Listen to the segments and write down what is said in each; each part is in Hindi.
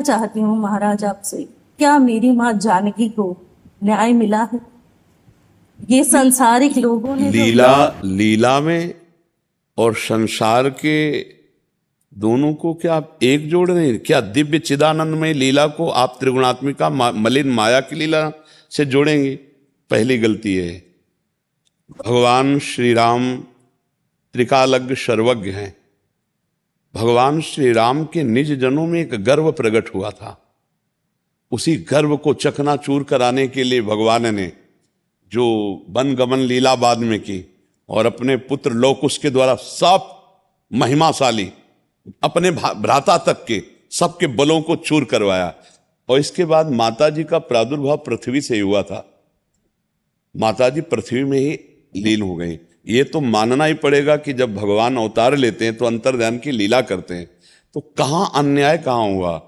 चाहती हूँ महाराज आपसे, क्या मेरी माँ जानकी को न्याय मिला है? ये संसारिक लोगों ने लीला लीला में और संसार के दोनों को क्या आप एक जोड़ रहे हैं? क्या दिव्य चिदानंद में लीला को आप त्रिगुणात्मिका मलिन माया की लीला से जोड़ेंगे? पहली गलती है। भगवान श्री राम त्रिकालज्ञ सर्वज्ञ हैं। भगवान श्री राम के निज जनों में एक गर्व प्रकट हुआ था। उसी गर्व को चकनाचूर कराने के लिए भगवान ने जो वन गमन लीला बाद में की और अपने पुत्र लोकुश के द्वारा सब महिमाशाली अपने भ्राता तक के सबके बलों को चूर करवाया। और इसके बाद माता जी का प्रादुर्भाव पृथ्वी से ही हुआ था। माता जी पृथ्वी में ही लीन हो गई। ये तो मानना ही पड़ेगा कि जब भगवान अवतार लेते हैं तो अंतर्ध्यान की लीला करते हैं, तो कहाँ अन्याय कहाँ हुआ?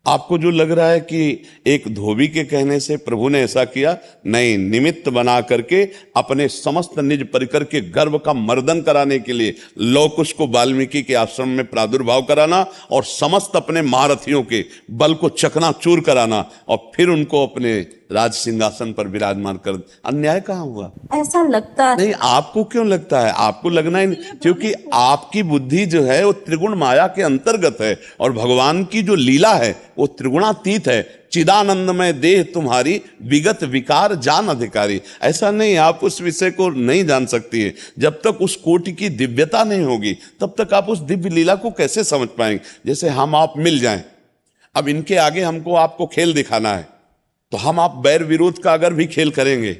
आपको जो लग रहा है कि एक धोबी के कहने से प्रभु ने ऐसा किया, नहीं, निमित्त बना करके अपने समस्त निज परिकर के गर्व का मर्दन कराने के लिए लौकुश को वाल्मीकि के आश्रम में प्रादुर्भाव कराना और समस्त अपने महारथियों के बल को चकनाचूर कराना और फिर उनको अपने राज सिंहासन पर विराजमान कर, अन्याय कहाँ हुआ? ऐसा लगता है। नहीं, आपको क्यों लगता है? आपको लगना ही नहीं, क्योंकि आपकी बुद्धि जो है वो त्रिगुण माया के अंतर्गत है और भगवान की जो लीला है वो त्रिगुणातीत है। चिदानंदमय देह तुम्हारी विगत विकार जान अधिकारी। ऐसा नहीं, आप उस विषय को नहीं जान सकती है। जब तक उस कोटि की दिव्यता नहीं होगी तब तक आप उस दिव्य लीला को कैसे समझ पाएंगे? जैसे हम आप मिल जाएं, अब इनके आगे हमको आपको खेल दिखाना है, तो हम आप बैर विरोध का अगर भी खेल करेंगे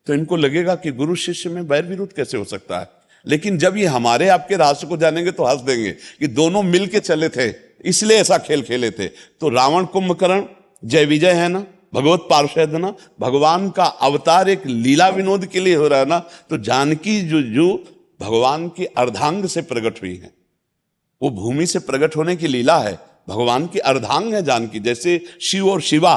तो इनको लगेगा कि गुरु शिष्य में बैर विरोध कैसे हो सकता है। लेकिन जब ये हमारे आपके रास्ते को जानेंगे तो हंस देंगे कि दोनों मिल के चले थे, इसलिए ऐसा खेल खेले थे। तो रावण कुंभकर्ण जय विजय है ना, भगवत पार्षद है ना, भगवान का अवतार एक लीला विनोद के लिए हो रहा है ना। तो जानकी जो भगवान की अर्धांग से प्रकट हुई है, वो भूमि से प्रकट होने की लीला है। भगवान की अर्धांग है जानकी। जैसे शिव और शिवा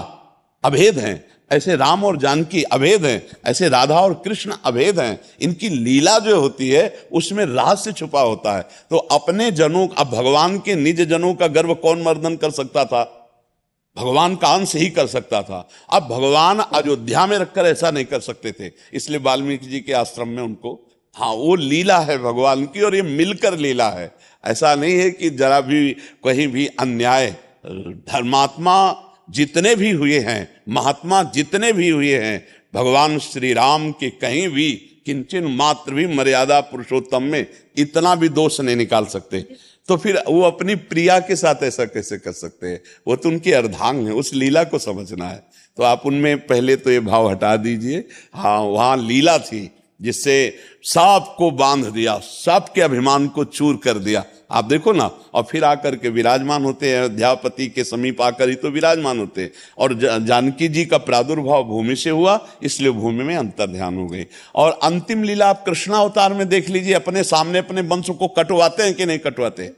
अभेद हैं, ऐसे राम और जानकी अभेद हैं, ऐसे राधा और कृष्ण अभेद हैं। इनकी लीला जो होती है उसमें रहस्य छुपा होता है। तो अपने जनों, अब भगवान के निज जनों का गर्व कौन मर्दन कर सकता था? भगवान का अंश ही कर सकता था। अब भगवान अयोध्या में रखकर ऐसा नहीं कर सकते थे, इसलिए वाल्मीकि जी के आश्रम में उनको, हाँ, वो लीला है भगवान की और ये मिलकर लीला है। ऐसा नहीं है कि जरा भी कहीं भी अन्याय। धर्मात्मा जितने भी हुए हैं, महात्मा जितने भी हुए हैं, भगवान श्री राम के कहीं भी किंचन मात्र भी मर्यादा पुरुषोत्तम में इतना भी दोष नहीं निकाल सकते। तो फिर वो अपनी प्रिया के साथ ऐसा कैसे कर सकते हैं? वो तो उनकी अर्धांग है, उस लीला को समझना है। तो आप उनमें पहले तो ये भाव हटा दीजिए। हाँ, वहाँ लीला थी जिससे सबको बांध दिया, सबके अभिमान को चूर कर दिया। आप देखो ना, और फिर आकर के विराजमान होते हैं अयोध्यापति के समीप आकर ही तो विराजमान होते हैं। और जानकी जी का प्रादुर्भाव भूमि से हुआ, इसलिए भूमि में अंतर्ध्यान हो गई। और अंतिम लीला आप कृष्णावतार में देख लीजिए, अपने सामने अपने वंश को कटवाते हैं कि नहीं कटवाते?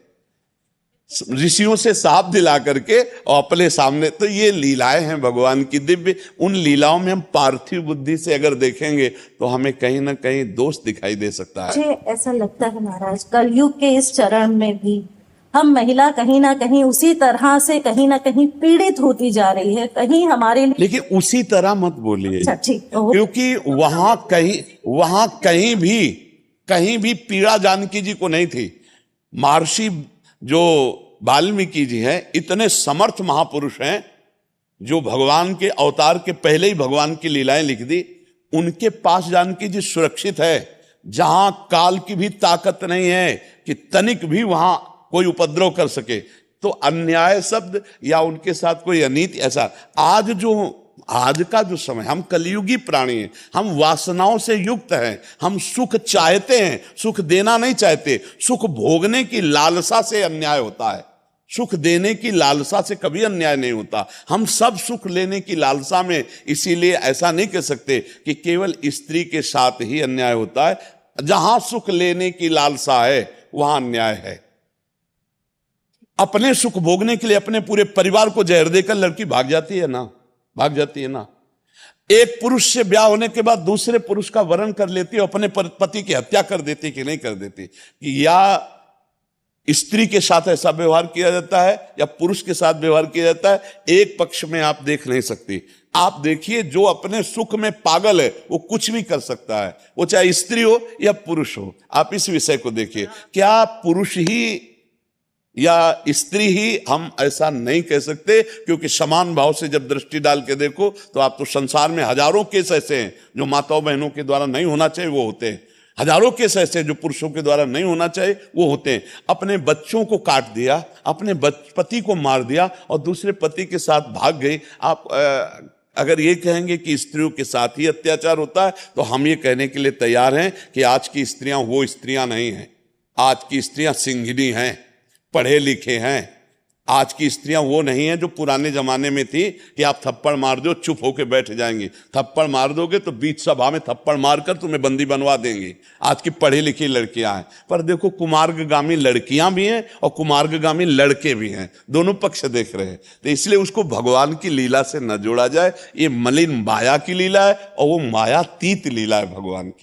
ऋषियों से साफ दिला करके और अपने सामने। तो ये लीलाएं हैं भगवान की दिव्य। उन लीलाओं में हम पार्थिव बुद्धि से अगर देखेंगे तो हमें कहीं ना कहीं दोष दिखाई दे सकता है। मुझे ऐसा लगता है महाराज, कलयुग के इस चरण में भी हम महिला कहीं ना कहीं उसी तरह से कहीं ना कहीं पीड़ित होती जा रही है। कहीं हमारे लिए, लेकिन उसी तरह मत बोलिए, क्योंकि वहां कहीं भी पीड़ा जानकी जी को नहीं थी। महर्षि जो वाल्मीकि जी हैं, इतने समर्थ महापुरुष हैं जो भगवान के अवतार के पहले ही भगवान की लीलाएं लिख दी। उनके पास जानकी जी सुरक्षित है, जहां काल की भी ताकत नहीं है कि तनिक भी वहां कोई उपद्रव कर सके। तो अन्याय शब्द या उनके साथ कोई अनीति, ऐसा आज का जो समय, हम कलयुगी प्राणी हैं, हम वासनाओं से युक्त हैं, हम सुख चाहते हैं, सुख देना नहीं चाहते। सुख भोगने की लालसा से अन्याय होता है, सुख देने की लालसा से कभी अन्याय नहीं होता। हम सब सुख लेने की लालसा में, इसीलिए ऐसा नहीं कह सकते कि केवल स्त्री के साथ ही अन्याय होता है। जहां सुख लेने की लालसा है वहां अन्याय है। अपने सुख भोगने के लिए अपने पूरे परिवार को जहर देकर लड़की भाग जाती है ना। एक पुरुष से ब्याह होने के बाद दूसरे पुरुष का वरण कर लेती है, अपने पति की हत्या कर देती कि नहीं कर देती? या स्त्री के साथ ऐसा व्यवहार किया जाता है या पुरुष के साथ व्यवहार किया जाता है, एक पक्ष में आप देख नहीं सकती। आप देखिए, जो अपने सुख में पागल है वो कुछ भी कर सकता है, वो चाहे स्त्री हो या पुरुष हो। आप इस विषय को देखिए, क्या पुरुष ही या स्त्री ही, हम ऐसा नहीं कह सकते, क्योंकि समान भाव से जब दृष्टि डाल के देखो तो आप तो संसार में हजारों केस ऐसे हैं जो माताओं बहनों के द्वारा नहीं होना चाहिए वो होते हैं, हजारों केस ऐसे जो पुरुषों के द्वारा नहीं होना चाहिए वो होते हैं। अपने बच्चों को काट दिया, अपने पति को मार दिया और दूसरे पति के साथ भाग गई। आप अगर ये कहेंगे कि स्त्रियों के साथ ही अत्याचार होता है तो हम ये कहने के लिए तैयार हैं कि आज की स्त्रियां वो स्त्रियां नहीं हैं। आज की स्त्रियां सिंघनी हैं, पढ़े लिखे हैं। आज की स्त्रियां वो नहीं हैं जो पुराने जमाने में थी कि आप थप्पड़ मार दो चुप होके बैठ जाएंगी, थप्पड़ मार दोगे तो बीच सभा में थप्पड़ मारकर तुम्हें बंदी बनवा देंगी। आज की पढ़ी लिखी लड़कियां हैं। पर देखो, कुमार्गगामी लड़कियां भी हैं और कुमार्गगामी लड़के भी हैं, दोनों पक्ष देख रहे हैं। तो इसलिए उसको भगवान की लीला से न जोड़ा जाए। ये मलिन माया की लीला है और वो मायातीत लीला है भगवान की।